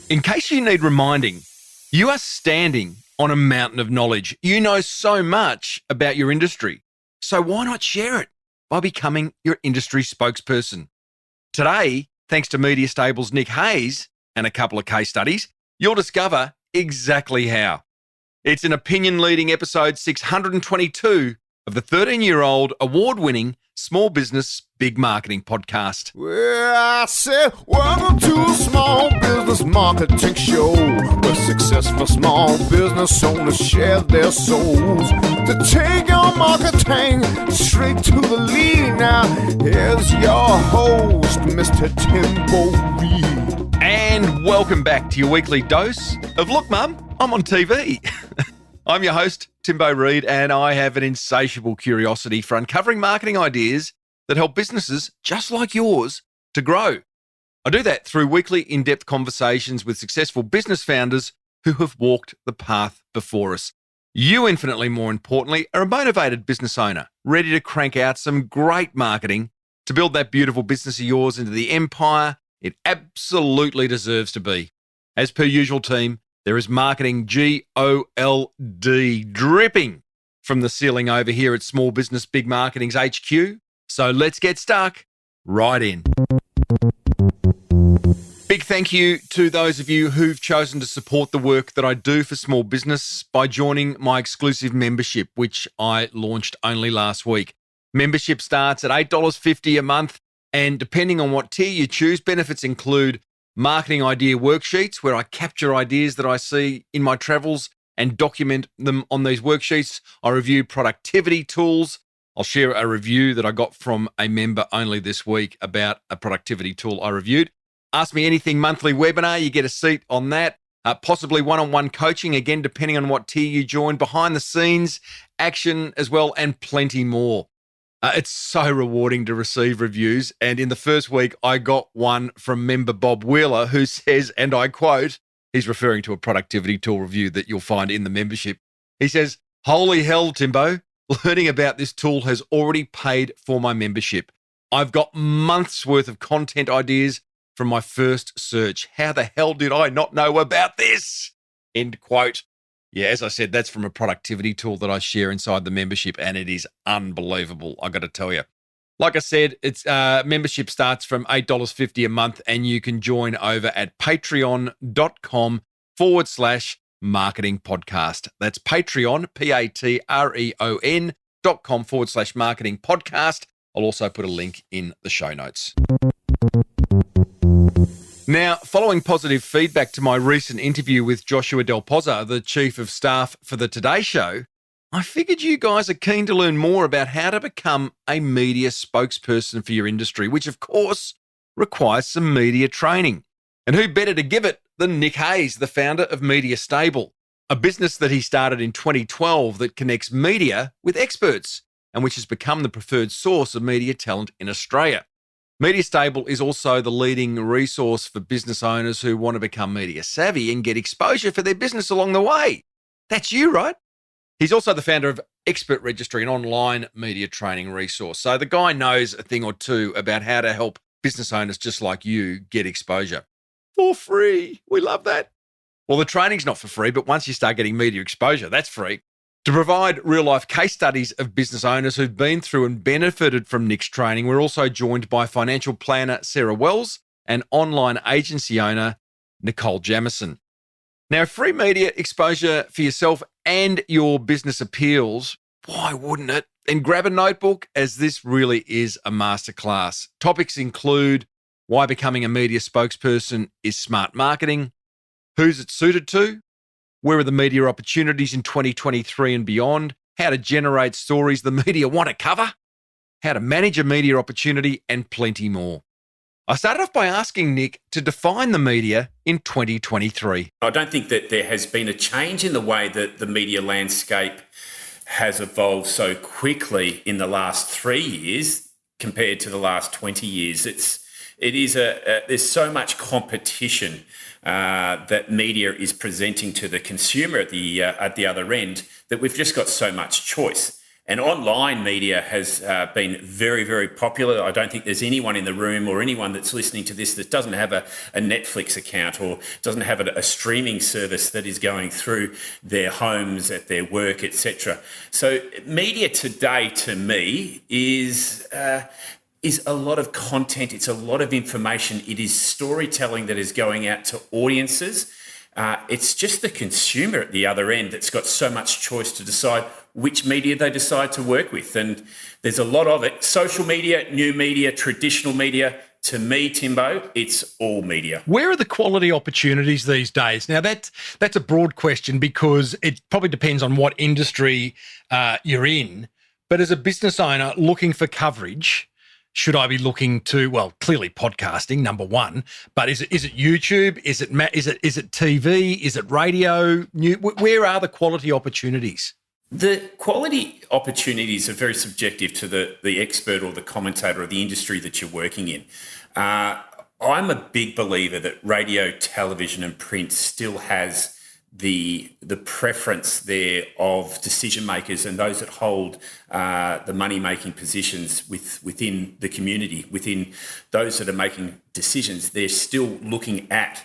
In case you need reminding, you are standing on a mountain of knowledge. You know so much about your industry. So why not share it by becoming your industry spokesperson? Today, thanks to Media Stable's Nick Hayes and a couple of case studies, you'll discover exactly how. It's an opinion-leading episode 622 of the 13-year-old award-winning Small Business Big Marketing podcast. Well, I said, welcome to a small business marketing show where successful small business owners share their souls to take your marketing straight to the lead. Now, here's your host, Mr. Timbo Reid. And welcome back to your weekly dose of Look Mum, I'm on TV. I'm your host, Timbo Reid, and I have an insatiable curiosity for uncovering marketing ideas that help businesses just like yours to grow. I do that through weekly in-depth conversations with successful business founders who have walked the path before us. You, infinitely more importantly, are a motivated business owner, ready to crank out some great marketing to build that beautiful business of yours into the empire it absolutely deserves to be. As per usual, team, there is marketing GOLD dripping from the ceiling over here at Small Business Big Marketing's HQ. So let's get stuck right in. Big thank you to those of you who've chosen to support the work that I do for small business by joining my exclusive membership, which I launched only last week. Membership starts at $8.50 a month, and depending on what tier you choose, benefits include marketing idea worksheets where I capture ideas that I see in my travels and document them on these worksheets. I review productivity tools. I'll share a review that I got from a member only this week about a productivity tool I reviewed. Ask Me Anything monthly webinar, you get a seat on that. Possibly one-on-one coaching, again, depending on what tier you join. Behind the scenes, action as well, and plenty more. It's so rewarding to receive reviews. And in the first week, I got one from member Bob Wheeler who says, and I quote, he's referring to a productivity tool review that you'll find in the membership. He says, "Holy hell, Timbo, learning about this tool has already paid for my membership. I've got months worth of content ideas from my first search. How the hell did I not know about this?" End quote. Yeah, as I said, that's from a productivity tool that I share inside the membership, and it is unbelievable, I got to tell you. Like I said, it's membership starts from $8.50 a month, and you can join over at patreon.com/marketing podcast. That's Patreon, patreon.com/marketing podcast. I'll also put a link in the show notes. Now, following positive feedback to my recent interview with Joshua Del Pozo, the Chief of Staff for the Today Show, I figured you guys are keen to learn more about how to become a media spokesperson for your industry, which of course requires some media training. And who better to give it than Nick Hayes, the founder of Media Stable, a business that he started in 2012 that connects media with experts and which has become the preferred source of media talent in Australia. Media Stable is also the leading resource for business owners who want to become media savvy and get exposure for their business along the way. That's you, right? He's also the founder of Expert Registry, an online media training resource. So the guy knows a thing or two about how to help business owners just like you get exposure. For free. We love that. Well, the training's not for free, but once you start getting media exposure, that's free. To provide real-life case studies of business owners who've been through and benefited from Nick's training, we're also joined by financial planner Sarah Wells and online agency owner Nicole Jamieson. Now, free media exposure for yourself and your business appeals, why wouldn't it? Then grab a notebook, as this really is a masterclass. Topics include why becoming a media spokesperson is smart marketing, who's it suited to, where are the media opportunities in 2023 and beyond, how to generate stories the media want to cover, how to manage a media opportunity, and plenty more. I started off by asking Nick to define the media in 2023. I don't think that there has been a change in the way that the media landscape has evolved so quickly in the last 3 years compared to the last 20 years. There's so much competition that media is presenting to the consumer at the other end that we've just got so much choice. And online media has been very, very popular. I don't think there's anyone in the room or anyone that's listening to this that doesn't have a Netflix account or doesn't have a streaming service that is going through their homes, at their work, etc. So media today, to me, is a lot of content. It's a lot of information. It is storytelling that is going out to audiences. It's just the consumer at the other end that's got so much choice to decide which media they decide to work with. And there's a lot of it. Social media, new media, traditional media. To me, Timbo, it's all media. Where are the quality opportunities these days? Now, that's a broad question because it probably depends on what industry you're in. But as a business owner looking for coverage, should I be looking to, well, clearly podcasting, number one, but is it YouTube? Is it TV? Is it radio? Where are the quality opportunities? The quality opportunities are very subjective to the expert or the commentator or the industry that you're working in. I'm a big believer that radio, television and print still has the preference there of decision makers and those that hold the money-making positions within the community, within those that are making decisions. They're still looking at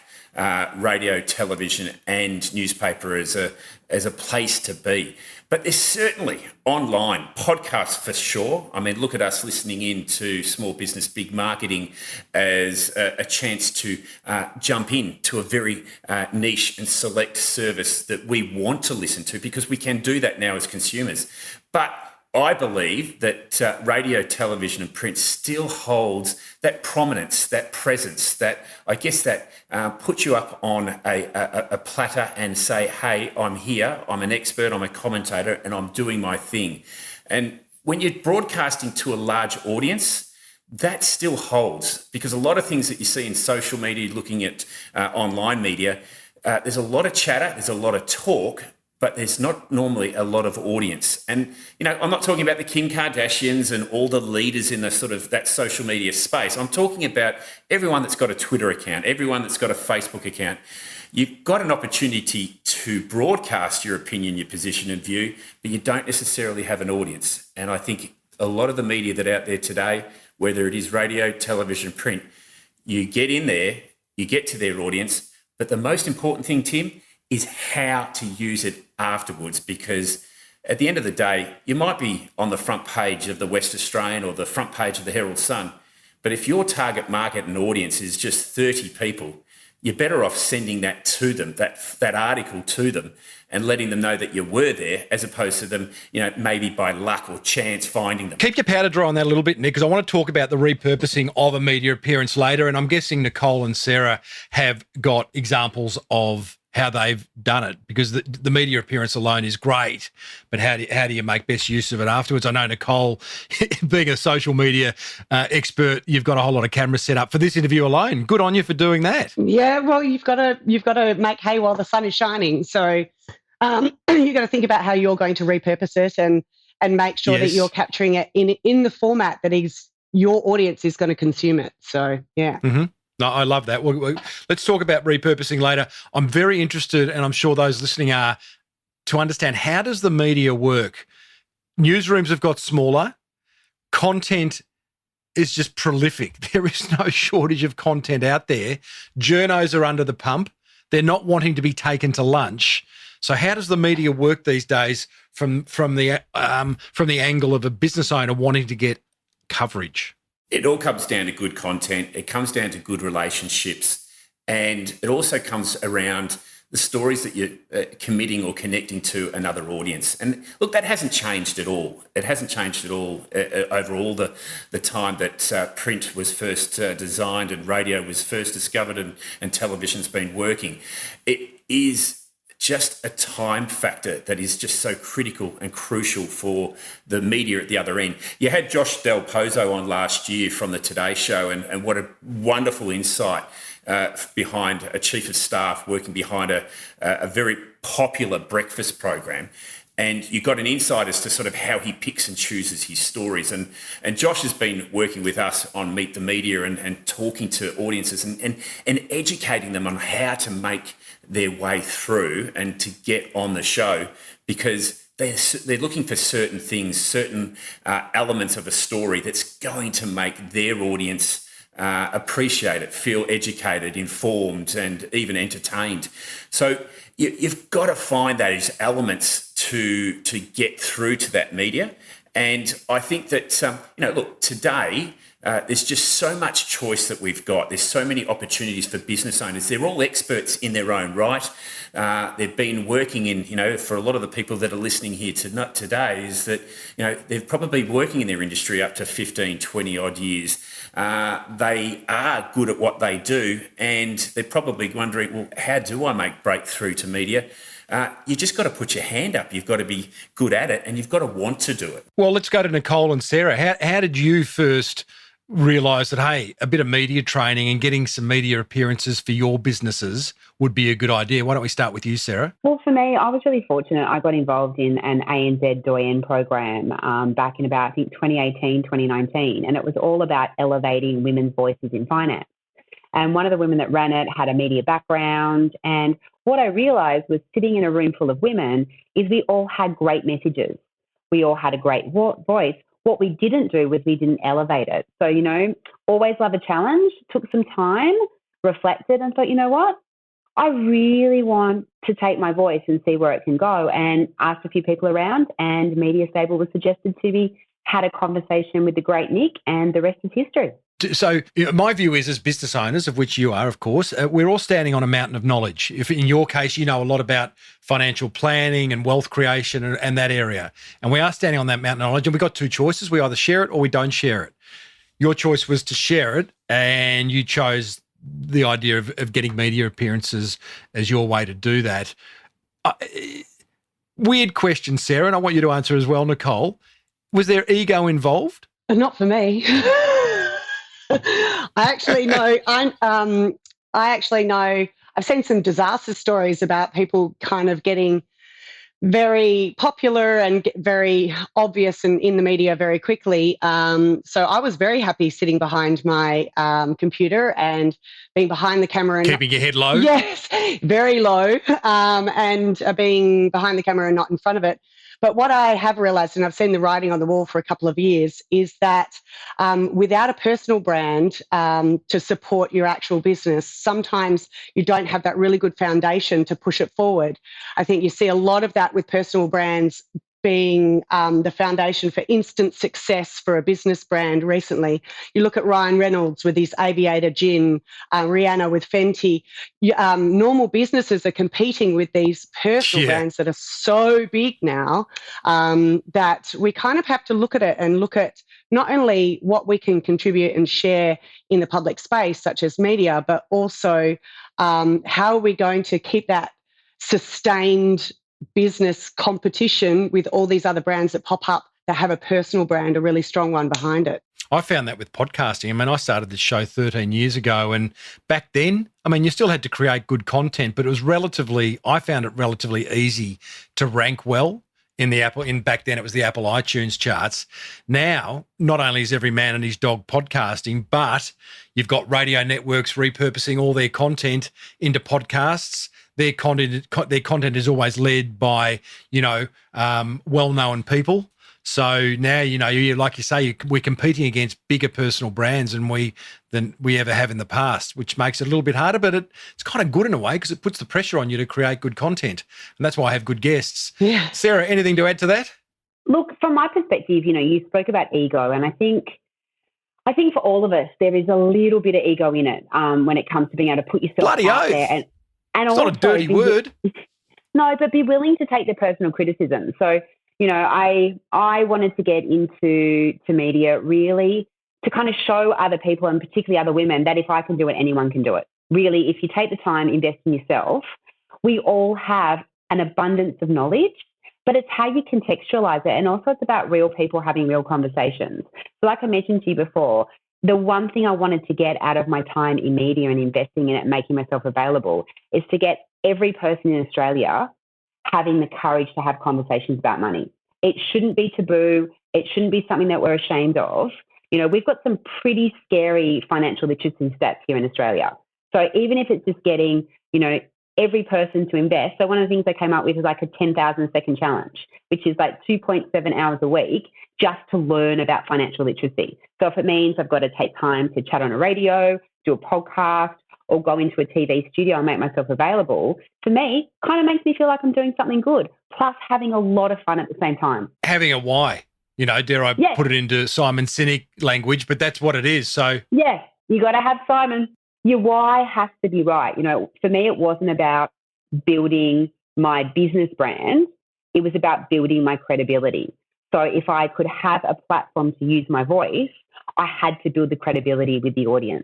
radio, television and newspaper as a place to be. But there's certainly online podcasts for sure. I mean, look at us listening in to Small Business Big Marketing as a chance to jump in to a very niche and select service that we want to listen to because we can do that now as consumers. But I believe that radio, television and print still holds that prominence, that presence, that I guess that puts you up on a platter and say, hey, I'm here, I'm an expert, I'm a commentator and I'm doing my thing. And when you're broadcasting to a large audience, that still holds because a lot of things that you see in social media, looking at online media, there's a lot of chatter, there's a lot of talk, but there's not normally a lot of audience. And, you know, I'm not talking about the Kim Kardashians and all the leaders in the sort of that social media space. I'm talking about everyone that's got a Twitter account, everyone that's got a Facebook account. You've got an opportunity to broadcast your opinion, your position and view, but you don't necessarily have an audience. And I think a lot of the media that are out there today, whether it is radio, television, print, you get in there, you get to their audience, but the most important thing, Tim, is how to use it afterwards, because at the end of the day, you might be on the front page of the West Australian or the front page of the Herald Sun, but if your target market and audience is just 30 people, you're better off sending that to them, that article to them and letting them know that you were there as opposed to them, you know, maybe by luck or chance finding them. Keep your powder dry on that a little bit, Nick, because I want to talk about the repurposing of a media appearance later, and I'm guessing Nicole and Sarah have got examples of how they've done it, because the media appearance alone is great, but how do you make best use of it afterwards? I know, Nicole, being a social media expert, you've got a whole lot of cameras set up for this interview alone. Good on you for doing that. Yeah, well, you've got to make hay while the sun is shining. So you've got to think about how you're going to repurpose it and make sure that you're capturing it in the format that your audience is going to consume it. So, yeah. Mm-hmm. No, I love that. Let's talk about repurposing later. I'm very interested, and I'm sure those listening are, to understand how does the media work? Newsrooms have got smaller. Content is just prolific. There is no shortage of content out there. Journos are under the pump. They're not wanting to be taken to lunch. So how does the media work these days from the angle of a business owner wanting to get coverage? It all comes down to good content. It comes down to good relationships. And it also comes around the stories that you're committing or connecting to another audience. And look, that hasn't changed at all. It hasn't changed at all over all the time that print was first designed and radio was first discovered and television's been working. It is just a time factor that is just so critical and crucial for the media at the other end. You had Josh Del Pozo on last year from the Today Show, and what a wonderful insight behind a chief of staff working behind a very popular breakfast program. And you got an insight as to sort of how he picks and chooses his stories. And Josh has been working with us on Meet the Media and talking to audiences and educating them on how to make their way through and to get on the show, because they're looking for certain things, certain elements of a story that's going to make their audience appreciate it, feel educated, informed, and even entertained. So you've got to find those elements to get through to that media. And I think that, look, today, there's just so much choice that we've got. There's so many opportunities for business owners. They're all experts in their own right. They've been working in, for a lot of the people that are listening here today is that, they're probably working in their industry up to 15, 20 odd years. They are good at what they do, and they're probably wondering, well, how do I make breakthrough to media? You just got to put your hand up. You've got to be good at it, and you've got to want to do it. Well, let's go to Nicole and Sarah. How did you first realise that, hey, a bit of media training and getting some media appearances for your businesses would be a good idea? Why don't we start with you, Sarah? Well, for me, I was really fortunate. I got involved in an ANZ Doyen program back in about, I think, 2018, 2019, and it was all about elevating women's voices in finance. And one of the women that ran it had a media background. And what I realised was sitting in a room full of women is we all had great messages. We all had a great voice. What we didn't do was we didn't elevate it. So, always love a challenge, took some time, reflected and thought, you know what? I really want to take my voice and see where it can go, and asked a few people around, and Media Stable was suggested to me, had a conversation with the great Nick, and the rest is history. So my view is, as business owners, of which you are, of course, we're all standing on a mountain of knowledge. If in your case, you know a lot about financial planning and wealth creation and that area, and we are standing on that mountain of knowledge, and we've got two choices. We either share it or we don't share it. Your choice was to share it, and you chose the idea of getting media appearances as your way to do that. Weird question, Sarah, and I want you to answer as well, Nicole. Was there ego involved? Not for me. I actually know. I've seen some disaster stories about people kind of getting very popular and very obvious in the media very quickly. So I was very happy sitting behind my computer and being behind the camera. And keeping your head low? Yes, very low, and being behind the camera and not in front of it. But what I have realised, and I've seen the writing on the wall for a couple of years, is that without a personal brand to support your actual business, sometimes you don't have that really good foundation to push it forward. I think you see a lot of that with personal brands being the foundation for instant success for a business brand recently. You look at Ryan Reynolds with his Aviator gin, Rihanna with Fenty. Normal businesses are competing with these personal brands that are so big now that we kind of have to look at it and look at not only what we can contribute and share in the public space, such as media, but also how are we going to keep that sustained business competition with all these other brands that pop up that have a personal brand, a really strong one behind it. I found that with podcasting. I mean, I started this show 13 years ago, and back then, I mean, you still had to create good content, but I found it relatively easy to rank well back then it was the Apple iTunes charts. Now, not only is every man and his dog podcasting, but you've got radio networks repurposing all their content into podcasts. Their content is always led by, well-known people. So now, like you say, we're competing against bigger personal brands than we ever have in the past, which makes it a little bit harder, but it's kind of good in a way because it puts the pressure on you to create good content. And that's why I have good guests. Yeah. Sarah, anything to add to that? Look, from my perspective, you spoke about ego, and I think for all of us, there is a little bit of ego in it when it comes to being able to put yourself Bloody out oath. there. And it's not a dirty word. No, but be willing to take the personal criticism. So, I wanted to get into media really to kind of show other people, and particularly other women, that if I can do it, anyone can do it. Really, if you take the time, invest in yourself, we all have an abundance of knowledge, but it's how you contextualize it. And also it's about real people having real conversations. So like I mentioned to you before, the one thing I wanted to get out of my time in media and investing in it, making myself available, is to get every person in Australia having the courage to have conversations about money. It shouldn't be taboo. It shouldn't be something that we're ashamed of. We've got some pretty scary financial literacy stats here in Australia. So even if it's just getting, every person to invest. So one of the things I came up with is like a 10,000 second challenge, which is like 2.7 hours a week just to learn about financial literacy. So if it means I've got to take time to chat on a radio, do a podcast, or go into a TV studio and make myself available, for me, kind of makes me feel like I'm doing something good, plus having a lot of fun at the same time. Having a why, dare I put it into Simon Sinek language, but that's what it is. So yeah, you got to have Simon. Your why has to be right. For me, it wasn't about building my business brand. It was about building my credibility. So if I could have a platform to use my voice, I had to build the credibility with the audience.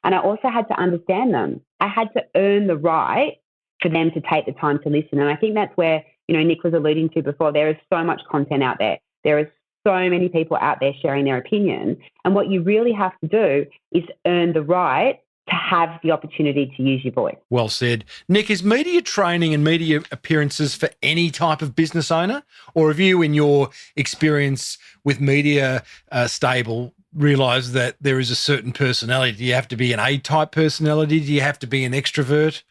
And I also had to understand them. I had to earn the right for them to take the time to listen. And I think that's where, Nick was alluding to before, there is so much content out there. There is so many people out there sharing their opinion. And what you really have to do is earn the right to have the opportunity to use your voice. Well said. Nick, is media training and media appearances for any type of business owner? Or have you, in your experience with media stable, realise that there is a certain personality? Do you have to be an A-type personality? Do you have to be an extrovert?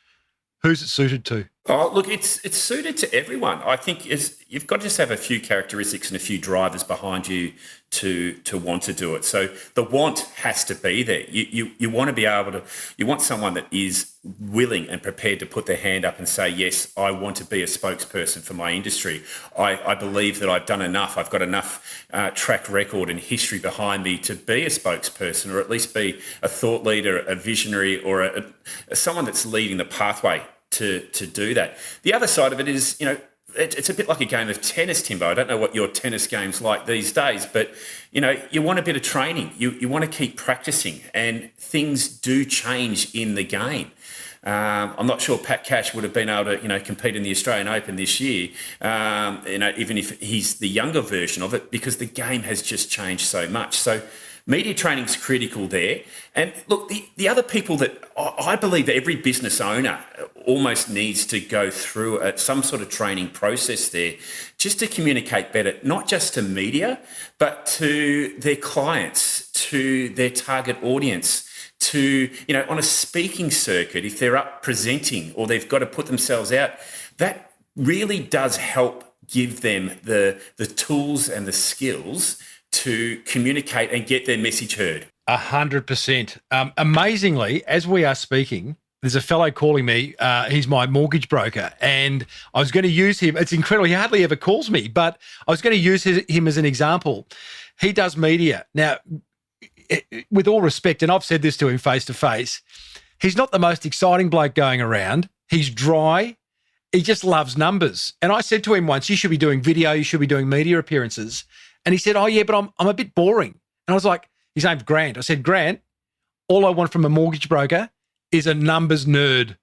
Who's it suited to? Oh, look, it's suited to everyone. I think you've got to just have a few characteristics and a few drivers behind you to want to do it. So the want has to be there. You want to be able to. You want someone that is willing and prepared to put their hand up and say, yes, I want to be a spokesperson for my industry. I believe that I've done enough. I've got enough track record and history behind me to be a spokesperson, or at least be a thought leader, a visionary, or someone that's leading the pathway to do that. The other side of it is, it's a bit like a game of tennis, Timbo. I don't know what your tennis game's like these days, but, you want a bit of training. You want to keep practicing, and things do change in the game. I'm not sure Pat Cash would have been able to, compete in the Australian Open this year, even if he's the younger version of it, because the game has just changed so much. So media training's critical there. And look, the other people that I believe that every business owner almost needs to go through some sort of training process there, just to communicate better, not just to media, but to their clients, to their target audience, to, on a speaking circuit, if they're up presenting or they've got to put themselves out, that really does help give them the tools and the skills to communicate and get their message heard. 100%. Amazingly, as we are speaking, there's a fellow calling me. He's my mortgage broker, and I was going to use him. It's incredible. He hardly ever calls me, but I was going to use him as an example. He does media. Now, with all respect, and I've said this to him face to face, he's not the most exciting bloke going around. He's dry. He just loves numbers. And I said to him once, you should be doing video, you should be doing media appearances. And he said, oh, yeah, but I'm a bit boring. And I was like, his name's Grant. I said, Grant, all I want from a mortgage broker is a numbers nerd.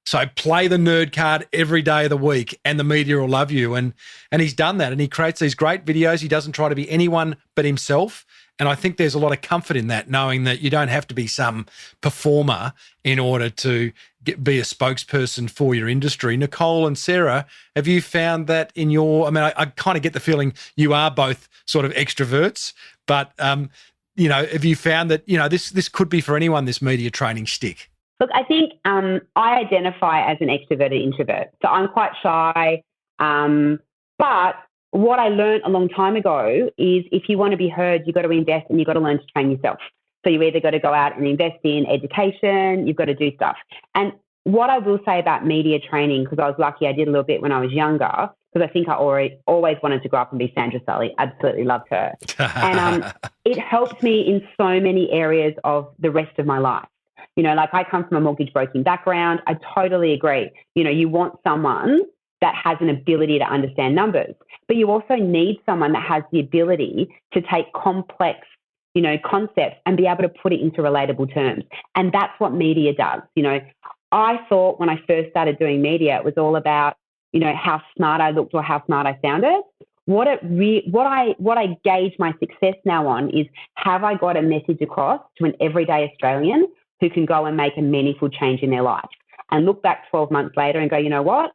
So play the nerd card every day of the week and the media will love you. And he's done that. And he creates these great videos. He doesn't try to be anyone but himself. And I think there's a lot of comfort in that, knowing that you don't have to be some performer in order to be a spokesperson for your industry. Nicole and Sarah, have you found that in your, I kind of get the feeling you are both sort of extroverts, but, have you found that, this could be for anyone, this media training stick? Look, I think I identify as an extroverted introvert. So I'm quite shy, but what I learned a long time ago is if you want to be heard, you've got to invest and you've got to learn to train yourself. So you either got to go out and invest in education, you've got to do stuff. And what I will say about media training, because I was lucky, I did a little bit when I was younger, because I think I always wanted to grow up and be Sandra Sully. Absolutely loved her. And it helped me in so many areas of the rest of my life. Like I come from a mortgage broking background. I totally agree. You want someone that has an ability to understand numbers, but you also need someone that has the ability to take complex, concepts and be able to put it into relatable terms. And that's what media does. I thought when I first started doing media, it was all about, how smart I looked or how smart I sounded. What I gauge my success now on is, have I got a message across to an everyday Australian who can go and make a meaningful change in their life and look back 12 months later and go, you know what?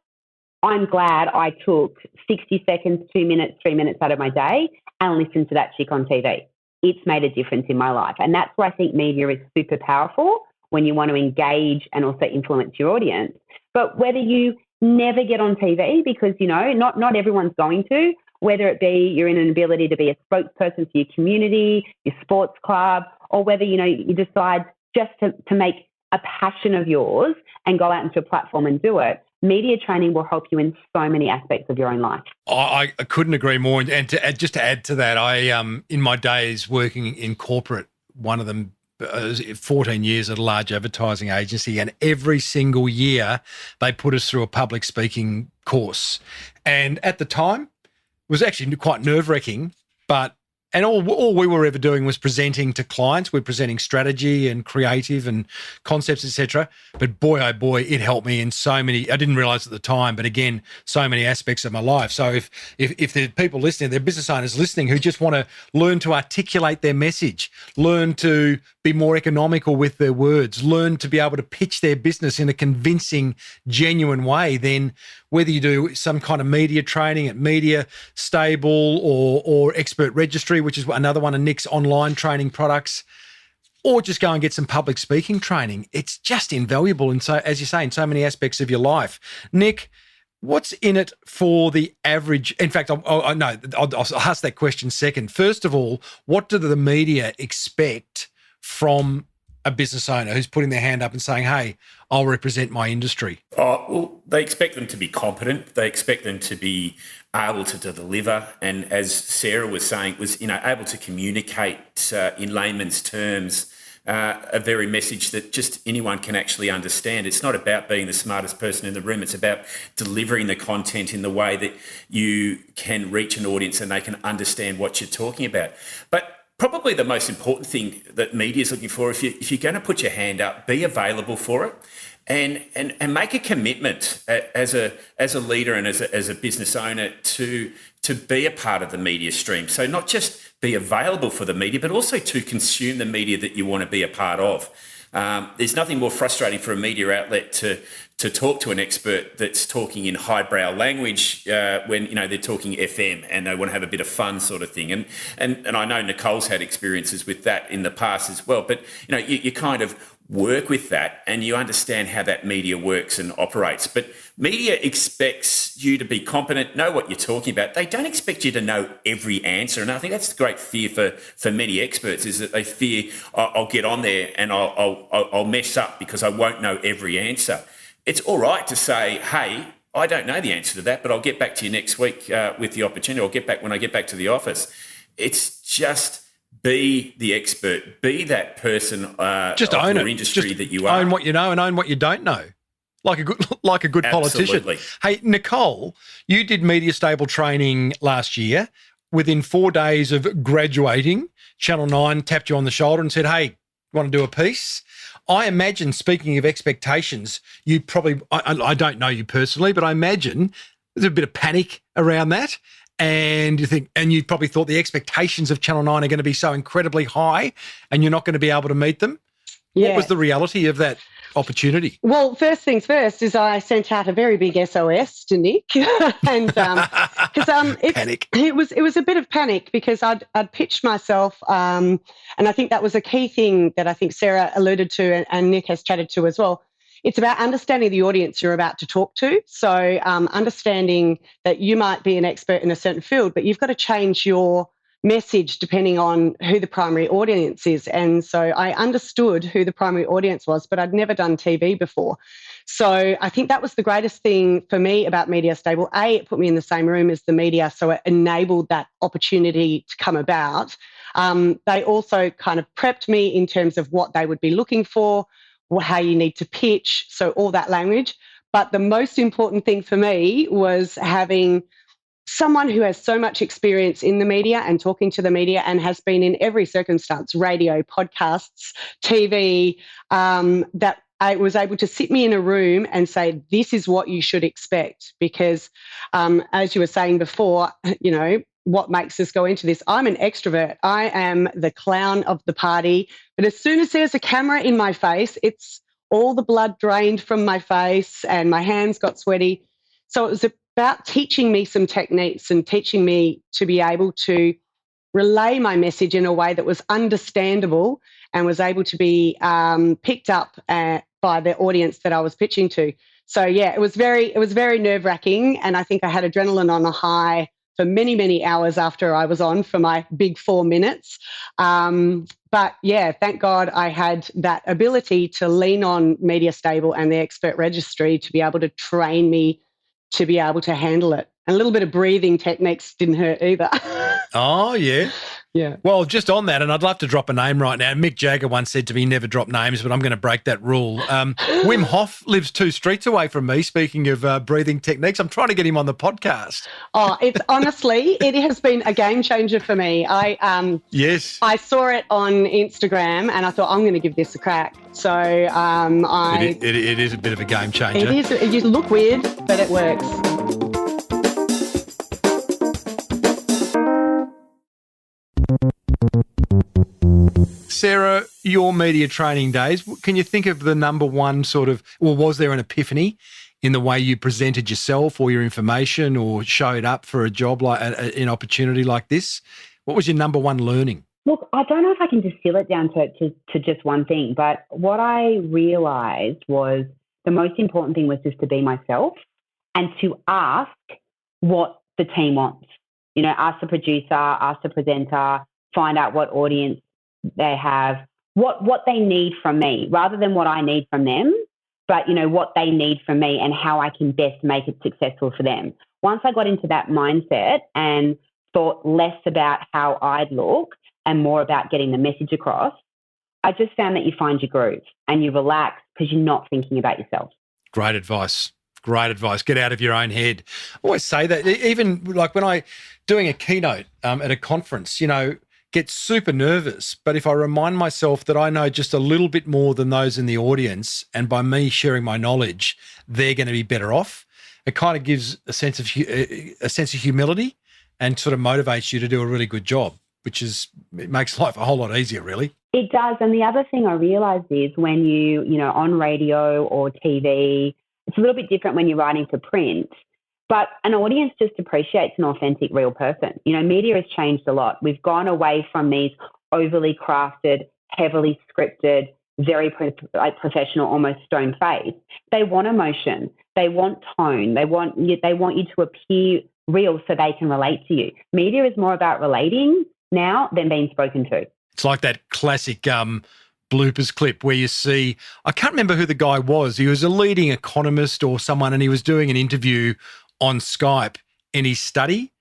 I'm glad I took 60 seconds, 2 minutes, 3 minutes out of my day and listened to that chick on TV. It's made a difference in my life. And that's why I think media is super powerful when you want to engage and also influence your audience. But whether you never get on TV because, not everyone's going to, whether it be you're in an ability to be a spokesperson for your community, your sports club, or whether, you decide just to make a passion of yours and go out into a platform and do it, media training will help you in so many aspects of your own life. I couldn't agree more. And just to add to that, I in my days working in corporate, one of them 14 years at a large advertising agency, and every single year they put us through a public speaking course. And at the time, it was actually quite nerve-wracking, and all we were ever doing was presenting to clients. We're presenting strategy and creative and concepts, etc. But boy, oh boy, it helped me in so many. I didn't realise at the time, but again, so many aspects of my life. So if there are people listening, there are business owners listening who just want to learn to articulate their message, learn to be more economical with their words, learn to be able to pitch their business in a convincing, genuine way, then whether you do some kind of media training at Media Stable or Expert Registry, which is another one of Nick's online training products, or just go and get some public speaking training, it's just invaluable. And so, as you say, in so many aspects of your life. Nick, what's in it for the average? In fact, I'll ask that question second. First of all, what do the media expect from a business owner who's putting their hand up and saying, hey, I'll represent my industry? Well, they expect them to be competent. They expect them to be able to deliver. And as Sarah was saying, able to communicate in layman's terms a very message that just anyone can actually understand. It's not about being the smartest person in the room. It's about delivering the content in the way that you can reach an audience and they can understand what you're talking about. But probably the most important thing that media is looking for, if you're going to put your hand up, be available for it, and make a commitment as a leader and as a business owner to be a part of the media stream. So not just be available for the media, but also to consume the media that you want to be a part of. There's nothing more frustrating for a media outlet to talk to an expert that's talking in highbrow language when they're talking FM and they want to have a bit of fun, sort of thing. And I know Nicole's had experiences with that in the past as well. But you kind of work with that and you understand how that media works and operates. But media expects you to be competent, know what you're talking about. They don't expect you to know every answer. And I think that's the great fear for many experts, is that they fear, I'll get on there and I'll mess up because I won't know every answer. It's all right to say, hey, I don't know the answer to that, but I'll get back to you next week with the opportunity. I'll get back when I get back to the office. It's just be the expert, be that person just of own your it. industry Just that you are. Own what you know and own what you don't know. Like a good politician. Absolutely. Hey, Nicole, you did Media Stable training last year. Within 4 days of graduating, Channel 9 tapped you on the shoulder and said, hey, want to do a piece? I imagine, speaking of expectations, you probably, I don't know you personally, but I imagine there's a bit of panic around that. And you probably thought the expectations of Channel 9 are going to be so incredibly high and you're not going to be able to meet them. Yeah. What was the reality of that opportunity? Well, first things first is I sent out a very big SOS to Nick, and because panic. It was a bit of panic because I'd pitched myself, and I think that was a key thing that I think Sarah alluded to and Nick has chatted to as well. It's about understanding the audience you're about to talk to. So understanding that you might be an expert in a certain field, but you've got to change your message depending on who the primary audience is. And so I understood who the primary audience was, but I'd never done TV before. So I think that was the greatest thing for me about Media Stable. It put me in the same room as the media, so it enabled that opportunity to come about. They also kind of prepped me in terms of what they would be looking for, how you need to pitch, so all that language. But the most important thing for me was having someone who has so much experience in the media and talking to the media and has been in every circumstance, radio, podcasts, TV, that I was able to sit me in a room and say, this is what you should expect. Because as you were saying before, what makes us go into this? I'm an extrovert. I am the clown of the party. But as soon as there's a camera in my face, it's all the blood drained from my face and my hands got sweaty. So it was about teaching me some techniques and teaching me to be able to relay my message in a way that was understandable and was able to be picked up by the audience that I was pitching to. So yeah, it was very nerve-wracking, and I think I had adrenaline on a high for many, many hours after I was on for my big 4 minutes. But yeah, thank God I had that ability to lean on Media Stable and the expert registry to be able to train me to be able to handle it. And a little bit of breathing techniques didn't hurt either. Oh, yeah. Yeah. Well, just on that, and I'd love to drop a name right now. Mick Jagger once said to me, never drop names, but I'm going to break that rule. Wim Hof lives 2 streets away from me, speaking of breathing techniques. I'm trying to get him on the podcast. Oh, it's honestly, it has been a game changer for me. Yes. I saw it on Instagram and I thought, I'm going to give this a crack. So It is a bit of a game changer. It is. You look weird, but it works. Sarah, your media training days, can you think of the number one was there an epiphany in the way you presented yourself or your information or showed up for a job like an opportunity like this? What was your number one learning? Look, I don't know if I can distill it down to just one thing, but what I realised was the most important thing was just to be myself and to ask what the team wants. Ask the producer, ask the presenter, find out what audience they have, what they need from me, rather than what I need from them, but, what they need from me and how I can best make it successful for them. Once I got into that mindset and thought less about how I'd look and more about getting the message across, I just found that you find your groove and you relax because you're not thinking about yourself. Great advice. Great advice. Get out of your own head. I always say that, even like when I doing a keynote at a conference, get super nervous. But if I remind myself that I know just a little bit more than those in the audience, and by me sharing my knowledge, they're going to be better off, it kind of gives a sense of humility and sort of motivates you to do a really good job, it makes life a whole lot easier, really. It does. And the other thing I realised is when on radio or TV, it's a little bit different when you're writing for print. But an audience just appreciates an authentic, real person. Media has changed a lot. We've gone away from these overly crafted, heavily scripted, very professional, almost stone-faced. They want emotion. They want tone. They want you to appear real so they can relate to you. Media is more about relating now than being spoken to. It's like that classic bloopers clip where you see, I can't remember who the guy was. He was a leading economist or someone, and he was doing an interview on Skype in his study,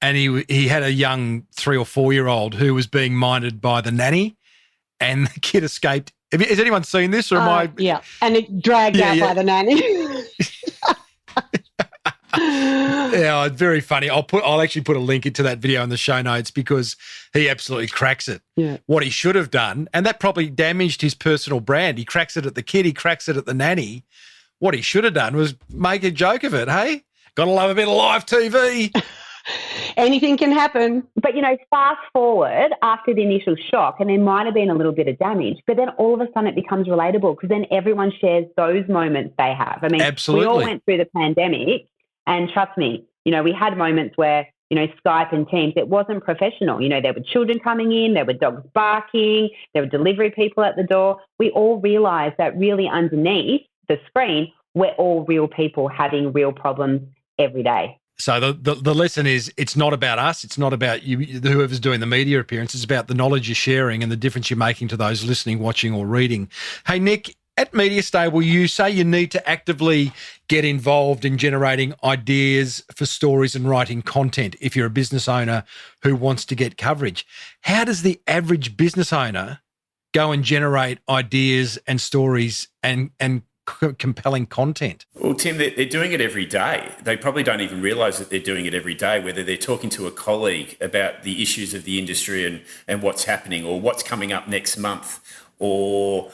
and he had a young 3 or 4-year-old who was being minded by the nanny, and the kid escaped. Has anyone seen this, or am I? Yeah, and it dragged out by the nanny. Yeah, it's very funny. I'll actually put a link into that video in the show notes because he absolutely cracks it. Yeah. What he should have done, and that probably damaged his personal brand. He cracks it at the kid. He cracks it at the nanny. What he should have done was make a joke of it. Hey, gotta love a bit of live TV. Anything can happen. But, fast forward after the initial shock, and there might have been a little bit of damage, but then all of a sudden it becomes relatable because then everyone shares those moments they have. I mean, absolutely. We all went through the pandemic, and trust me, we had moments where, Skype and Teams, it wasn't professional. There were children coming in, there were dogs barking, there were delivery people at the door. We all realised that really underneath the screen, we're all real people having real problems every day. So the lesson is, it's not about us. It's not about you, whoever's doing the media appearance. It's about the knowledge you're sharing and the difference you're making to those listening, watching, or reading. Hey, Nick, at Media Stable, you say you need to actively get involved in generating ideas for stories and writing content if you're a business owner who wants to get coverage. How does the average business owner go and generate ideas and stories and compelling content? Well, Tim, they're doing it every day. They probably don't even realise that they're doing it every day, whether they're talking to a colleague about the issues of the industry and what's happening or what's coming up next month, or,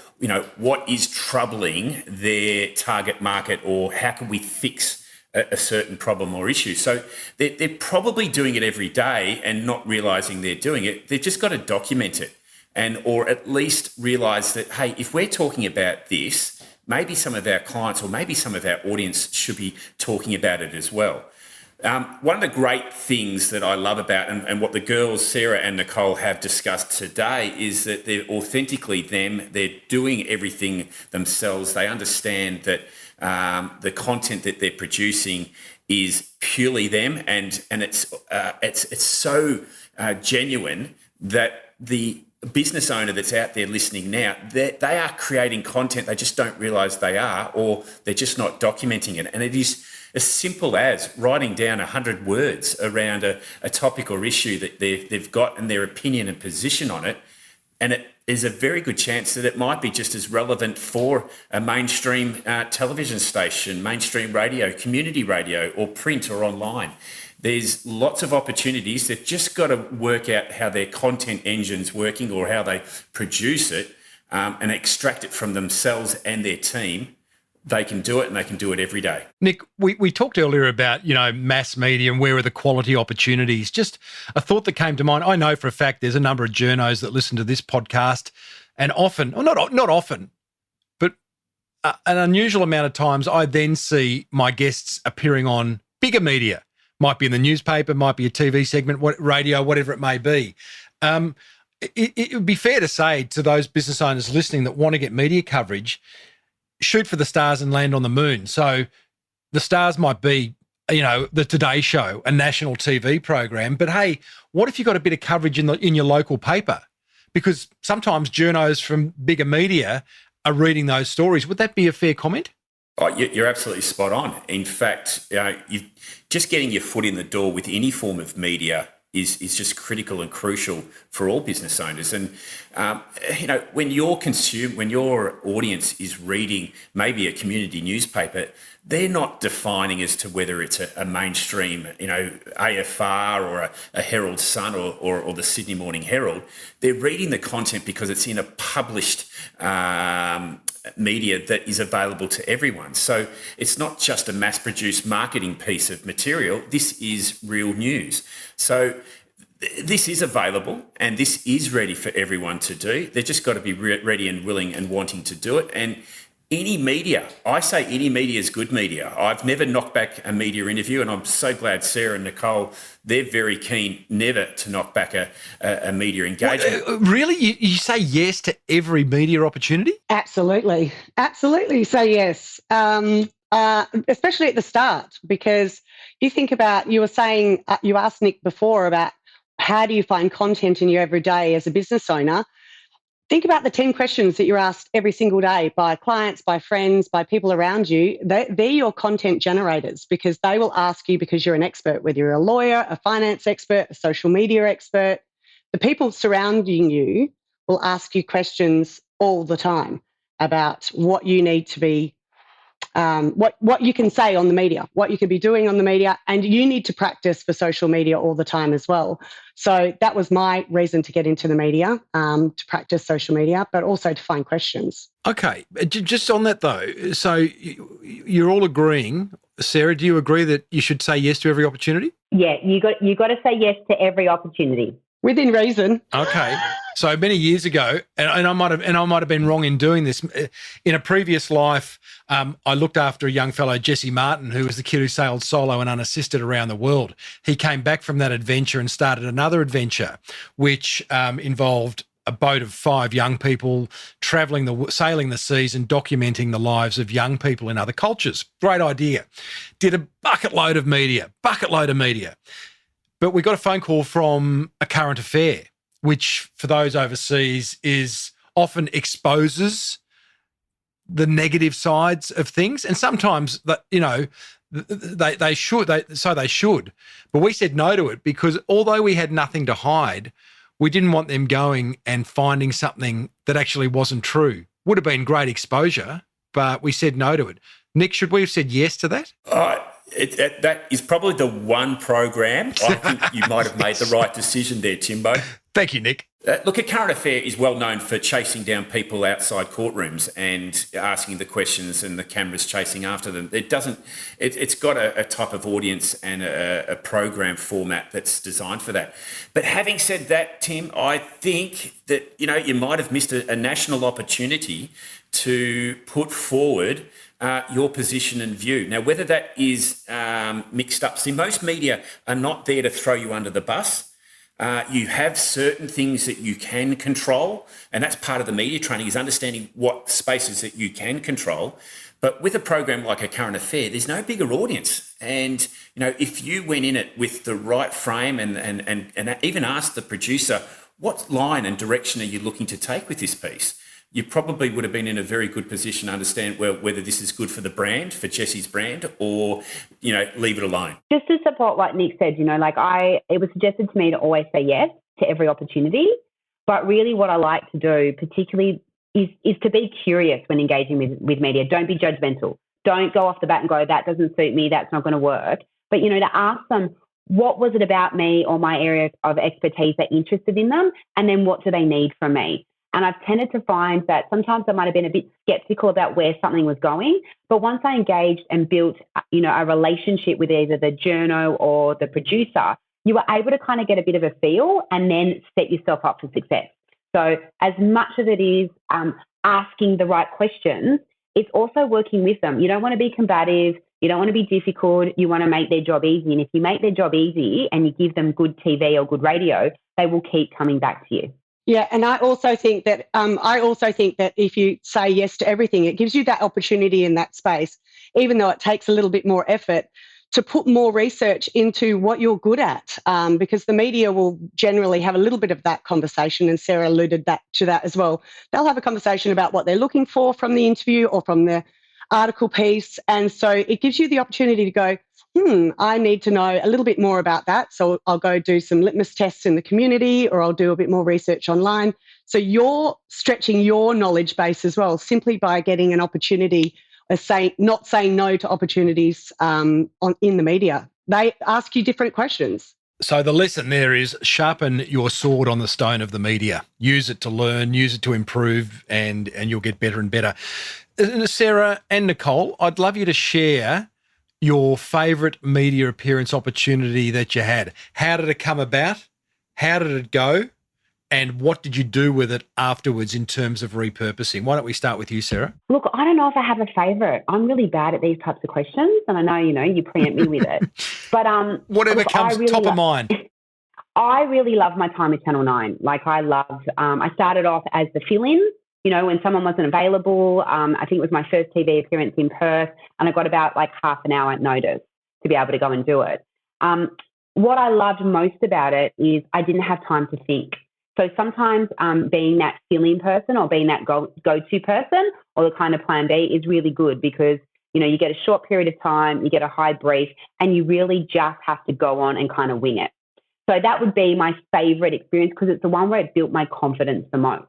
what is troubling their target market, or how can we fix a certain problem or issue. So they're probably doing it every day and not realising they're doing it. They've just got to document it, or at least realise that, hey, if we're talking about this, maybe some of our clients or maybe some of our audience should be talking about it as well. One of the great things that I love about and what the girls, Sarah and Nicole, have discussed today is that they're authentically them. They're doing everything themselves. They understand that the content that they're producing is purely them, and it's so genuine that the business owner that's out there listening now, they are creating content. They just don't realise they are, or they're just not documenting it. And it is as simple as writing down 100 words around a topic or issue that they've got and their opinion and position on it. And it is a very good chance that it might be just as relevant for a mainstream television station, mainstream radio, community radio, or print or online. There's lots of opportunities. They've just got to work out how their content engine's working or how they produce it and extract it from themselves and their team. They can do it, and they can do it every day. Nick, we talked earlier about, mass media and where are the quality opportunities. Just a thought that came to mind. I know for a fact there's a number of journos that listen to this podcast, and often, or not often, but an unusual amount of times I then see my guests appearing on bigger media. Might be in the newspaper, might be a TV segment, radio, whatever it may be. It would be fair to say to those business owners listening that want to get media coverage, shoot for the stars and land on the moon. So the stars might be, the Today Show, a national TV program. But hey, what if you got a bit of coverage in your local paper? Because sometimes journos from bigger media are reading those stories. Would that be a fair comment? Oh, you're absolutely spot on. In fact, you just getting your foot in the door with any form of media is just critical and crucial for all business owners. And when your audience is reading maybe a community newspaper, they're not defining as to whether it's a mainstream, AFR or a Herald Sun or the Sydney Morning Herald. They're reading the content because it's in a published media that is available to everyone. So it's not just a mass-produced marketing piece of material. This is real news. So this is available and this is ready for everyone to do. They've just got to be ready and willing and wanting to do it. And any media, I say any media is good media. I've never knocked back a media interview, and I'm so glad Sarah and Nicole, they're very keen never to knock back a media engagement. Really? You say yes to every media opportunity? Absolutely. Absolutely say yes, especially at the start, because you think about, you were saying, you asked Nick before about how do you find content in your everyday as a business owner. Think about the 10 questions that you're asked every single day by clients, by friends, by people around you. They're your content generators, because they will ask you, because you're an expert, whether you're a lawyer, a finance expert, a social media expert. The people surrounding you will ask you questions all the time about what you need to be, what you can say on the media, what you could be doing on the media, and you need to practice for social media all the time as well. So that was my reason to get into the media, to practice social media, but also to find questions. Okay, just on that though, so you're all agreeing. Sarah, do you agree that you should say yes to every opportunity? Yeah, you got to say yes to every opportunity. Within reason. Okay. So many years ago, and I might have been wrong in doing this. In a previous life, I looked after a young fellow, Jesse Martin, who was the kid who sailed solo and unassisted around the world. He came back from that adventure and started another adventure, which involved a boat of 5 young people sailing the seas and documenting the lives of young people in other cultures. Great idea. Did a bucket load of media. But we got a phone call from a current affair, which for those overseas is often exposes the negative sides of things. And sometimes they should. But we said no to it because although we had nothing to hide, we didn't want them going and finding something that actually wasn't true. Would have been great exposure, but we said no to it. Nick, should we have said yes to that? That is probably the one program I think you might have made the right decision there, Timbo. Thank you, Nick. Look, A Current Affair is well known for chasing down people outside courtrooms and asking the questions and the cameras chasing after them. It's got a type of audience and a program format that's designed for that. But having said that, Tim, I think that, you might have missed a national opportunity to put forward your position and view. Now, whether that is mixed up, see, most media are not there to throw you under the bus. You have certain things that you can control, and that's part of the media training, is understanding what spaces that you can control. But with a program like A Current Affair, there's no bigger audience. And, if you went in it with the right frame and even asked the producer, what line and direction are you looking to take with this piece? You probably would have been in a very good position to understand whether this is good for the brand, for Jesse's brand, or, leave it alone. Just to support what Nick said, it was suggested to me to always say yes to every opportunity. But really what I like to do particularly is to be curious when engaging with media. Don't be judgmental. Don't go off the bat and go, that doesn't suit me, that's not going to work. But, to ask them, what was it about me or my area of expertise that interested in them? And then what do they need from me? And I've tended to find that sometimes I might have been a bit skeptical about where something was going. But once I engaged and built, a relationship with either the journo or the producer, you were able to kind of get a bit of a feel and then set yourself up for success. So as much as it is asking the right questions, it's also working with them. You don't want to be combative. You don't want to be difficult. You want to make their job easy. And if you make their job easy and you give them good TV or good radio, they will keep coming back to you. Yeah, and I also think that if you say yes to everything, it gives you that opportunity in that space, even though it takes a little bit more effort, to put more research into what you're good at, because the media will generally have a little bit of that conversation, and Sarah alluded to that as well. They'll have a conversation about what they're looking for from the interview or from the article piece, and so it gives you the opportunity to go, I need to know a little bit more about that. So I'll go do some litmus tests in the community, or I'll do a bit more research online. So you're stretching your knowledge base as well, simply by getting an opportunity, not saying no to opportunities in the media. They ask you different questions. So the lesson there is sharpen your sword on the stone of the media. Use it to learn, use it to improve, and you'll get better and better. Sarah and Nicole, I'd love you to share your favourite media appearance opportunity that you had. How did it come about? How did it go? And what did you do with it afterwards in terms of repurposing? Why don't we start with you, Sarah? Look, I don't know if I have a favourite. I'm really bad at these types of questions, and I know, you preempt me with it. But whatever comes top of mind. I really love my time with Channel 9. I started off as the fill-in, when someone wasn't available. I think it was my first TV appearance in Perth, and I got about half an hour notice to be able to go and do it. What I loved most about it is I didn't have time to think. So sometimes being that fill-in person or being that go-to person or the kind of plan B is really good, because, you get a short period of time, you get a high brief, and you really just have to go on and kind of wing it. So that would be my favourite experience, because it's the one where it built my confidence the most.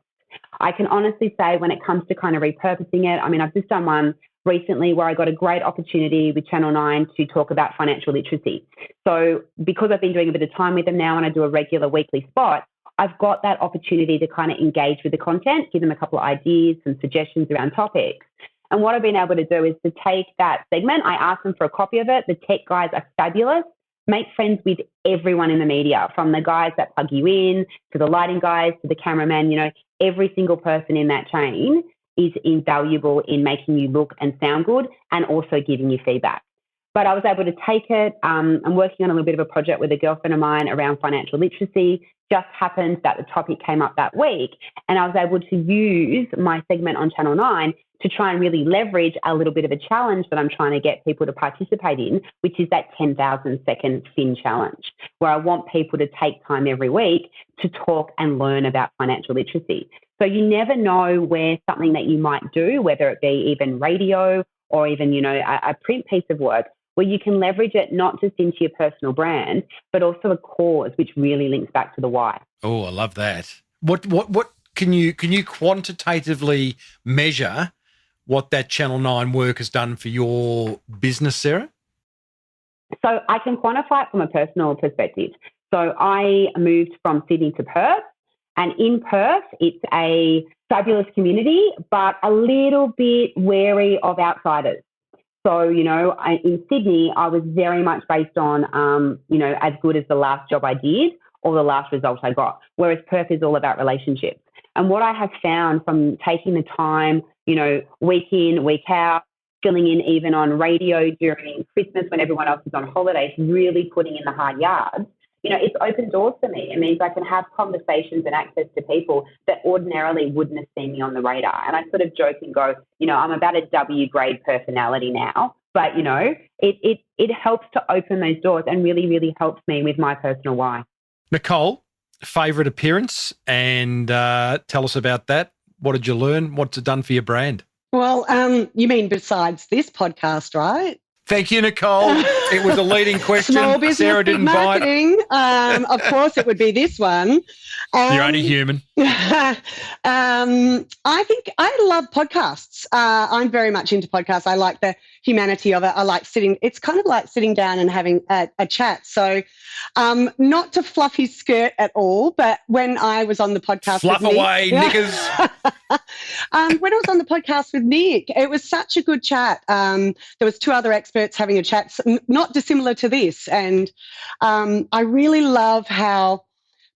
I can honestly say when it comes to kind of repurposing it, I've just done one recently where I got a great opportunity with Channel 9 to talk about financial literacy. So because I've been doing a bit of time with them now and I do a regular weekly spot, I've got that opportunity to kind of engage with the content, give them a couple of ideas and suggestions around topics. And what I've been able to do is to take that segment, I asked them for a copy of it. The tech guys are fabulous. Make friends with everyone in the media, from the guys that plug you in, to the lighting guys, to the cameraman. Every single person in that chain is invaluable in making you look and sound good and also giving you feedback. But I was able to take it. I'm working on a little bit of a project with a girlfriend of mine around financial literacy. Just happened that the topic came up that week, and I was able to use my segment on Channel 9 to try and really leverage a little bit of a challenge that I'm trying to get people to participate in, which is that 10,000 second SIN challenge, where I want people to take time every week to talk and learn about financial literacy. So you never know where something that you might do, whether it be even radio or even, a print piece of work, where you can leverage it not just into your personal brand, but also a cause, which really links back to the why. Oh, I love that. What can you quantitatively measure what that Channel 9 work has done for your business, Sarah? So I can quantify it from a personal perspective. So I moved from Sydney to Perth, And in Perth, it's a fabulous community, but a little bit wary of outsiders. So, in Sydney, I was very much based on, as good as the last job I did or the last result I got, whereas Perth is all about relationships. And what I have found from taking the time, week in, week out, filling in even on radio during Christmas when everyone else is on holidays, really putting in the hard yards, it's opened doors for me. It means I can have conversations and access to people that ordinarily wouldn't have seen me on the radar. And I sort of joke and go, I'm about a W grade personality now, but, it helps to open those doors and really, really helps me with my personal why. Nicole, favourite appearance, and tell us about that. What did you learn? What's it done for your brand? Well, you mean besides this podcast, right? Thank you, Nicole. It was a leading question. Small business, Sarah big didn't marketing. Of course, it would be this one. You're only human. I think I love podcasts. I'm very much into podcasts. I like the humanity of it. I like it's kind of like sitting down and having a chat. So not to fluff his skirt at all, but when I was on the podcast Fluff with away, Nick, knickers. when I was on the podcast with Nick, it was such a good chat. There was two other experts having a chat, not dissimilar to this. And I really love how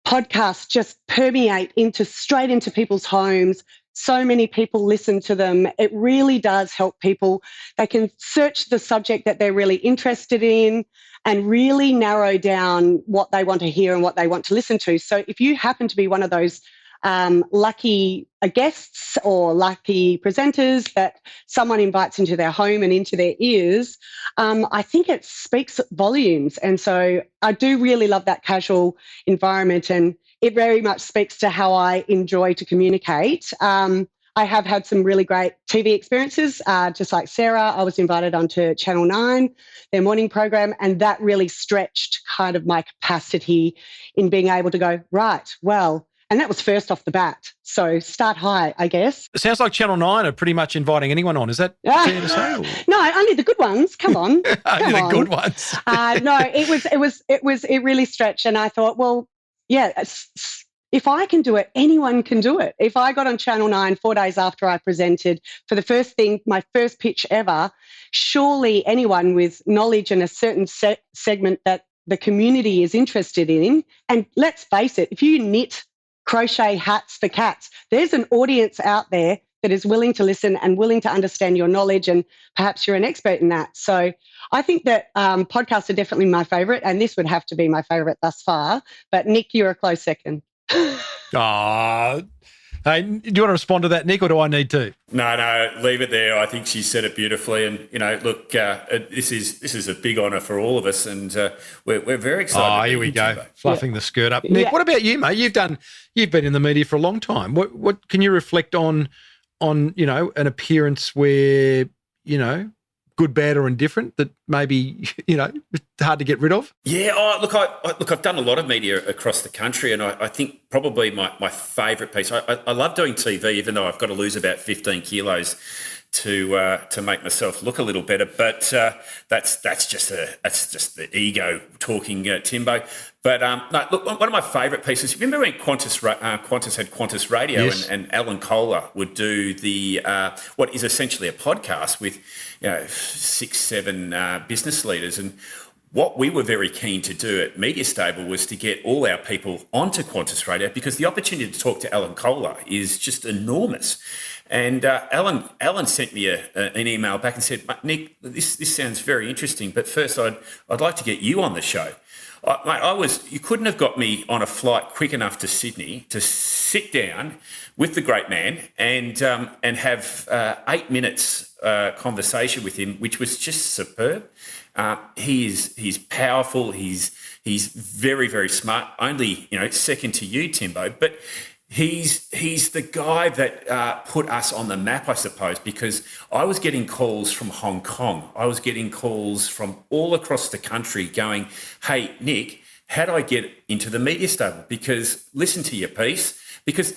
podcasts just permeate straight into people's homes. So many people listen to them. It really does help people. They can search the subject that they're really interested in and really narrow down what they want to hear and what they want to listen to. So if you happen to be one of those lucky guests or lucky presenters that someone invites into their home and into their ears, I think it speaks volumes. And so I do really love that casual environment, and it very much speaks to how I enjoy to communicate. I have had some really great TV experiences, just like Sarah. I was invited onto Channel 9, their morning program, and that really stretched kind of my capacity in being able to go, right, well, and that was first off the bat. So start high, I guess. It sounds like Channel 9 are pretty much inviting anyone on. Is that fair to say? Or? No, only the good ones. Come on. Only the good ones. No, it really stretched. And I thought, well, yeah, if I can do it, anyone can do it. If I got on Channel 9 4 days after I presented for the first thing, my first pitch ever, surely anyone with knowledge in a certain segment that the community is interested in, and let's face it, if you knit crochet hats for cats, there's an audience out there that is willing to listen and willing to understand your knowledge, and perhaps you're an expert in that. So I think that podcasts are definitely my favourite, and this would have to be my favourite thus far. But Nick, you're a close second. Hey, do you want to respond to that, Nick, or do I need to? No, leave it there. I think she said it beautifully. And, look, this is a big honour for all of us, and we're very excited. Oh, here we go, fluffing the skirt up. Nick, what about you, mate? You've been in the media for a long time. What can you reflect on, an appearance where, good, bad, or indifferent that maybe, it's hard to get rid of? Yeah, I've done a lot of media across the country, and I think probably my favourite piece, I love doing TV, even though I've got to lose about 15 kilos to make myself look a little better. But that's just the ego talking, Timbo. But no, look, one of my favourite pieces. Remember when Qantas had Qantas Radio, yes. and Alan Kohler would do the what is essentially a podcast with 6-7 business leaders. And what we were very keen to do at Media Stable was to get all our people onto Qantas Radio, because the opportunity to talk to Alan Kohler is just enormous. And Alan sent me an email back and said, Nick, this sounds very interesting, but first I'd like to get you on the show. You couldn't have got me on a flight quick enough to Sydney to sit down with the great man and have 8 minutes conversation with him, which was just superb. He's powerful. He's very, very smart. Only second to you, Timbo, but he's the guy that put us on the map, I suppose, because I was getting calls from Hong Kong. I was getting calls from all across the country going, "Hey, Nick, how do I get into the Media Stable? Because listen to your piece. because,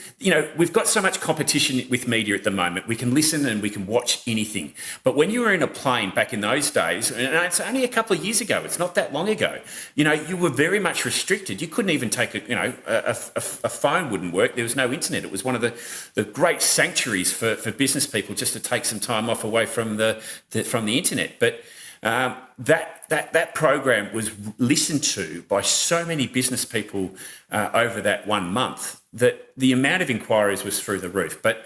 we've got so much competition with media at the moment. We can listen and we can watch anything. But when you were in a plane back in those days, and it's only a couple of years ago, it's not that long ago, you were very much restricted. You couldn't even take a phone wouldn't work. There was no internet. It was one of the great sanctuaries for business people just to take some time off away from the internet. But that program was listened to by so many business people over that 1 month that the amount of inquiries was through the roof. But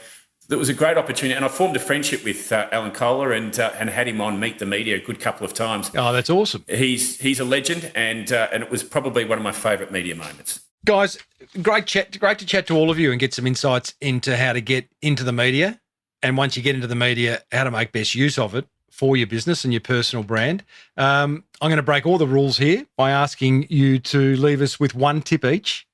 it was a great opportunity, and I formed a friendship with Alan Kohler and had him on Meet the Media a good couple of times. Oh, that's awesome. He's a legend, and it was probably one of my favourite media moments. Guys, great to chat to all of you and get some insights into how to get into the media, and once you get into the media, how to make best use of it for your business and your personal brand. I'm going to break all the rules here by asking you to leave us with one tip each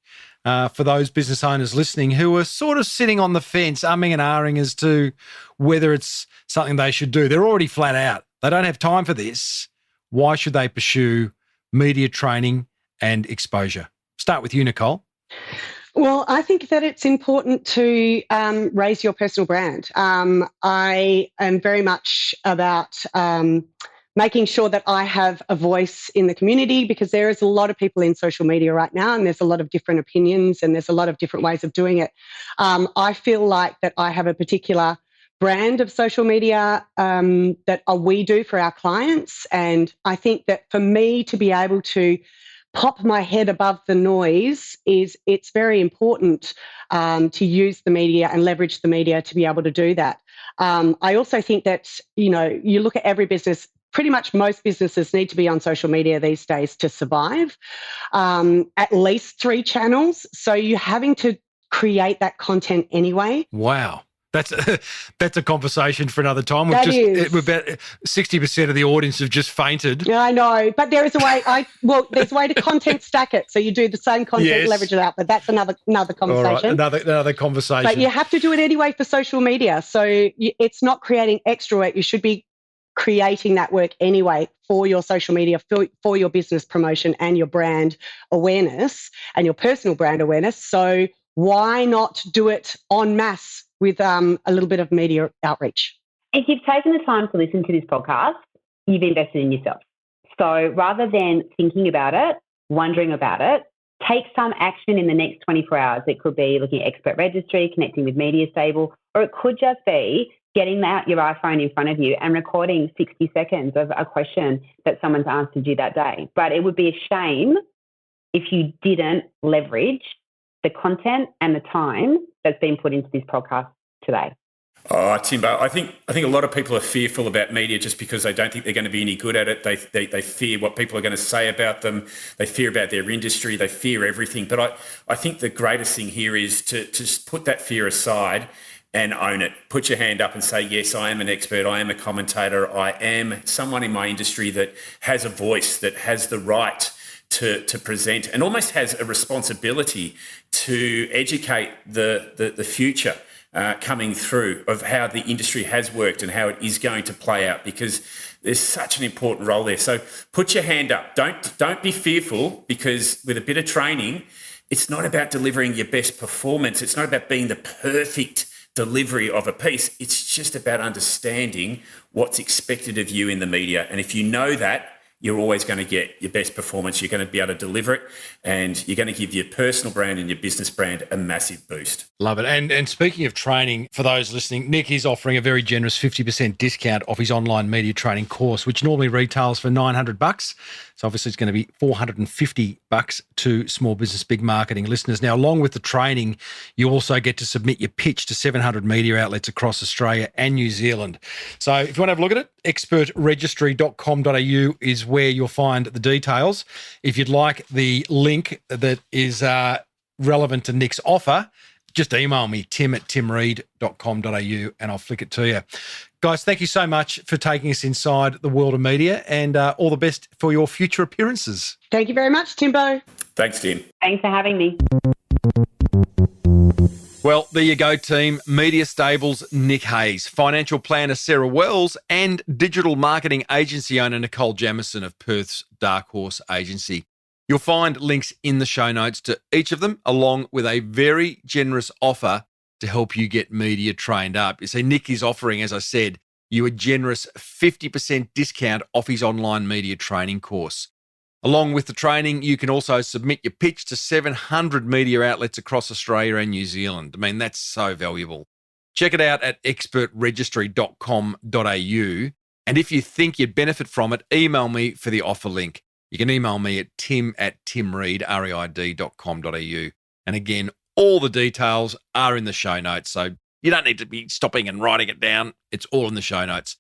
for those business owners listening who are sort of sitting on the fence, umming and ahhing as to whether it's something they should do. They're already flat out. They don't have time for this. Why should they pursue media training and exposure? Start with you, Nicole. Well, I think that it's important to raise your personal brand. I am very much about making sure that I have a voice in the community, because there is a lot of people in social media right now, and there's a lot of different opinions and there's a lot of different ways of doing it. I feel like that I have a particular brand of social media that we do for our clients, and I think that for me to be able to pop my head above the noise it's very important to use the media and leverage the media to be able to do that. I also think that, you look at every business, pretty much most businesses need to be on social media these days to survive, at least 3 channels. So you're having to create that content anyway. Wow. That's a conversation for another time. That is. About 60% of the audience have just fainted. Yeah, I know, but there is a way. There's a way to content stack it, so you do the same content, yes, leverage it out. But that's another conversation. All right, another conversation. But you have to do it anyway for social media. So it's not creating extra work. You should be creating that work anyway for your social media, for your business promotion and your brand awareness and your personal brand awareness. So why not do it en masse with a little bit of media outreach? If you've taken the time to listen to this podcast, you've invested in yourself. So rather than thinking about it, wondering about it, take some action in the next 24 hours. It could be looking at expert registry, connecting with Media Stable, or it could just be getting out your iPhone in front of you and recording 60 seconds of a question that someone's answered you that day. But it would be a shame if you didn't leverage the content and the time that's been put into this podcast today. Oh, Timbo, I think a lot of people are fearful about media just because they don't think they're going to be any good at it. They fear what people are going to say about them. They fear about their industry. They fear everything. But I think the greatest thing here is to just put that fear aside and own it. Put your hand up and say, yes, I am an expert. I am a commentator. I am someone in my industry that has a voice, that has the right to present and almost has a responsibility to educate the future coming through of how the industry has worked and how it is going to play out, because there's such an important role there. So put your hand up. Don't be fearful, because with a bit of training, it's not about delivering your best performance. It's not about being the perfect delivery of a piece. It's just about understanding what's expected of you in the media. And if you know that, you're always going to get your best performance. You're going to be able to deliver it, and you're going to give your personal brand and your business brand a massive boost. Love it. And speaking of training, for those listening, Nick is offering a very generous 50% discount off his online media training course, which normally retails for $900. So obviously it's going to be $450 to Small Business Big Marketing listeners. Now, along with the training, you also get to submit your pitch to 700 media outlets across Australia and New Zealand. So if you want to have a look at it, expertregistry.com.au is where you'll find the details. If you'd like the link that is relevant to Nick's offer, just email me, tim@timreid.com.au, and I'll flick it to you. Guys, thank you so much for taking us inside the world of media, and all the best for your future appearances. Thank you very much, Timbo. Thanks, Tim. Thanks for having me. Well, there you go, team. Media Stable's Nick Hayes, financial planner Sarah Wells, and digital marketing agency owner Nicole Jamieson of Perth's Dark Horse Agency. You'll find links in the show notes to each of them, along with a very generous offer to help you get media trained up. You see, Nick is offering, as I said, you a generous 50% discount off his online media training course. Along with the training, you can also submit your pitch to 700 media outlets across Australia and New Zealand. I mean, that's so valuable. Check it out at expertregistry.com.au. And if you think you'd benefit from it, email me for the offer link. You can email me at tim@timreid.com.au. And again, all the details are in the show notes, so you don't need to be stopping and writing it down. It's all in the show notes.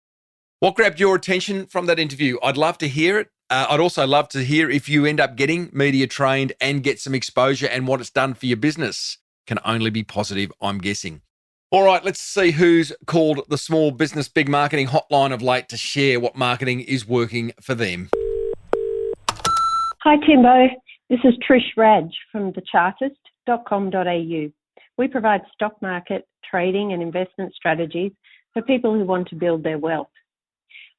What grabbed your attention from that interview? I'd love to hear it. I'd also love to hear if you end up getting media trained and get some exposure and what it's done for your business. Can only be positive, I'm guessing. All right, let's see who's called the Small Business Big Marketing Hotline of late to share what marketing is working for them. Hi, Timbo. This is Trish Raj from thechartist.com.au. We provide stock market, trading and investment strategies for people who want to build their wealth.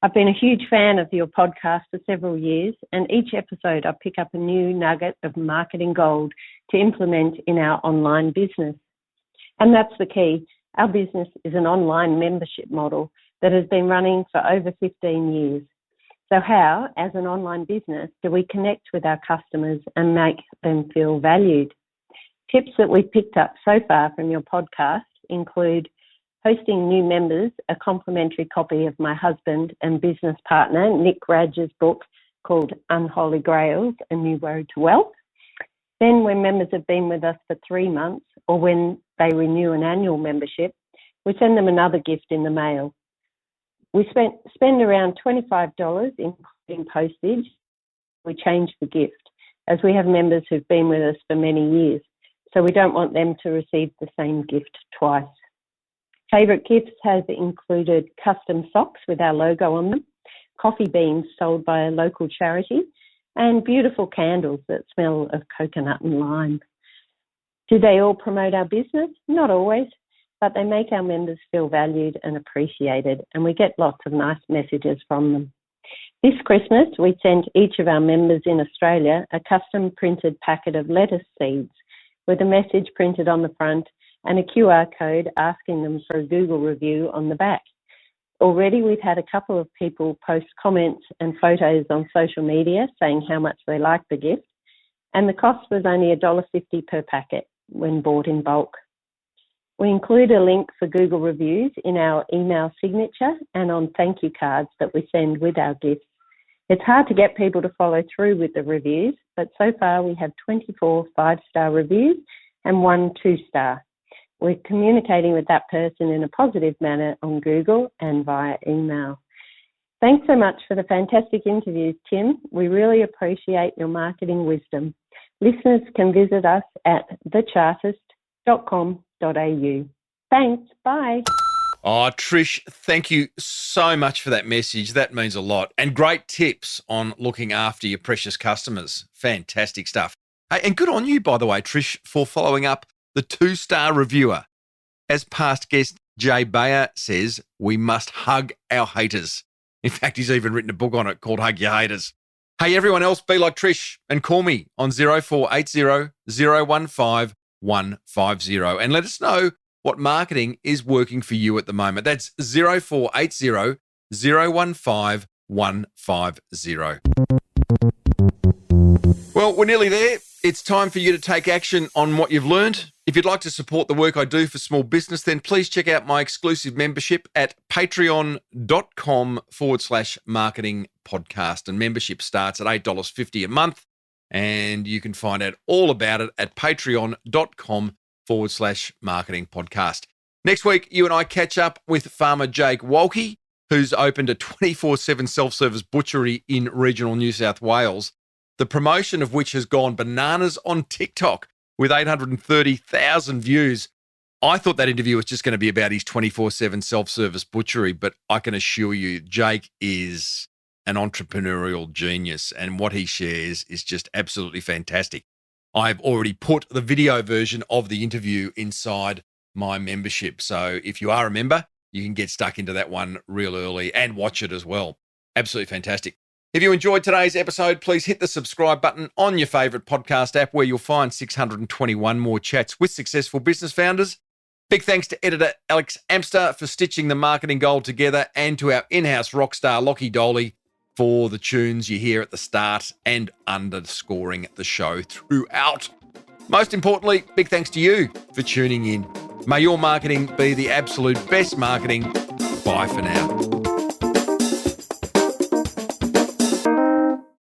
I've been a huge fan of your podcast for several years, and each episode I pick up a new nugget of marketing gold to implement in our online business. And that's the key. Our business is an online membership model that has been running for over 15 years. So how, as an online business, do we connect with our customers and make them feel valued? Tips that we've picked up so far from your podcast include hosting new members a complimentary copy of my husband and business partner, Nick Raj's book called Unholy Grails, A New Road to Wealth. Then when members have been with us for 3 months or when they renew an annual membership, we send them another gift in the mail. We spend around $25, including postage. We change the gift as we have members who've been with us for many years, so we don't want them to receive the same gift twice. Favourite gifts have included custom socks with our logo on them, coffee beans sold by a local charity, and beautiful candles that smell of coconut and lime. Do they all promote our business? Not always, but they make our members feel valued and appreciated, and we get lots of nice messages from them. This Christmas, we sent each of our members in Australia a custom printed packet of lettuce seeds with a message printed on the front and a QR code asking them for a Google review on the back. Already we've had a couple of people post comments and photos on social media saying how much they liked the gift, and the cost was only $1.50 per packet when bought in bulk. We include a link for Google reviews in our email signature and on thank you cards that we send with our gifts. It's hard to get people to follow through with the reviews, but so far we have 24 5-star reviews and 1 2-star. We're communicating with that person in a positive manner on Google and via email. Thanks so much for the fantastic interviews, Tim. We really appreciate your marketing wisdom. Listeners can visit us at thechartist.com.au. Thanks. Bye. Oh, Trish, thank you so much for that message. That means a lot. And great tips on looking after your precious customers. Fantastic stuff. Hey, and good on you, by the way, Trish, for following up the 2-star reviewer. As past guest Jay Bayer says, we must hug our haters. In fact, he's even written a book on it called Hug Your Haters. Hey, everyone else, be like Trish and call me on 0480 015 150 and let us know what marketing is working for you at the moment. That's 0480 015 150. Well, we're nearly there. It's time for you to take action on what you've learned. If you'd like to support the work I do for small business, then please check out my exclusive membership at patreon.com/marketing podcast. And membership starts at $8.50 a month. And you can find out all about it at patreon.com/marketing podcast. Next week, you and I catch up with farmer Jake Walke, who's opened a 24/7 self-service butchery in regional New South Wales, the promotion of which has gone bananas on TikTok with 830,000 views. I thought that interview was just going to be about his 24/7 self-service butchery, but I can assure you, Jake is an entrepreneurial genius, and what he shares is just absolutely fantastic. I've already put the video version of the interview inside my membership. So if you are a member, you can get stuck into that one real early and watch it as well. Absolutely fantastic. If you enjoyed today's episode, please hit the subscribe button on your favourite podcast app where you'll find 621 more chats with successful business founders. Big thanks to editor Alex Amster for stitching the marketing gold together, and to our in-house rock star Lockie Doley for the tunes you hear at the start and underscoring the show throughout. Most importantly, big thanks to you for tuning in. May your marketing be the absolute best marketing. Bye for now.